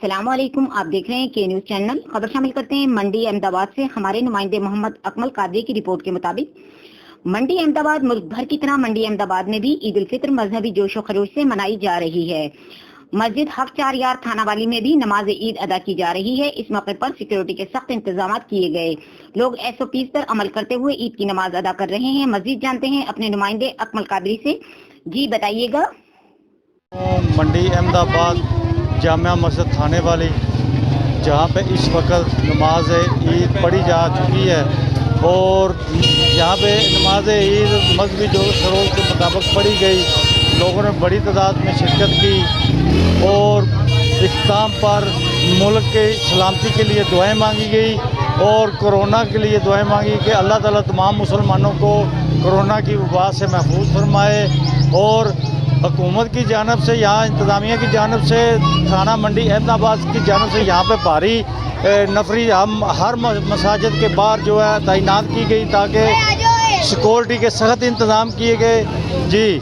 السلام علیکم، آپ دیکھ رہے ہیں کے نیوز چینل۔ خبر شامل کرتے ہیں منڈی احمد آباد سے۔ ہمارے نمائندے محمد اکمل قادری کی رپورٹ کے مطابق منڈی احمد آباد ملک بھر کی طرح منڈی احمد آباد میں بھی عیدالفطر مذہبی جوش و خروش سے منائی جا رہی ہے۔ مسجد حق 4 یار تھانہ والی میں بھی نماز عید ادا کی جا رہی ہے۔ اس موقع پر سیکیورٹی کے سخت انتظامات کیے گئے۔ لوگ SOPs پر عمل کرتے ہوئے عید کی نماز ادا کر رہے ہیں۔ مزید جانتے ہیں اپنے نمائندے اکمل قادری سے۔ جی بتائیے گا۔ منڈی احمد آباد جامعہ مسجد تھانے والی، جہاں پہ اس وقت نماز عید پڑھی جا چکی ہے، اور یہاں پہ نماز عید مذہبی جوش خروش کے مطابق پڑھی گئی۔ لوگوں نے بڑی تعداد میں شرکت کی اور اختتام پر ملک کے سلامتی کے لیے دعائیں مانگی گئی اور کورونا کے لیے دعائیں مانگی کہ اللہ تعالیٰ تمام مسلمانوں کو کورونا کی وبا سے محفوظ فرمائے۔ اور حکومت کی جانب سے، یہاں انتظامیہ کی جانب سے، تھانہ منڈی احمد آباد کی جانب سے یہاں پہ بھاری نفری ہر مساجد کے باہر جو ہے تعینات کی گئی تاکہ سیکورٹی کے سخت انتظام کیے گئے۔ جی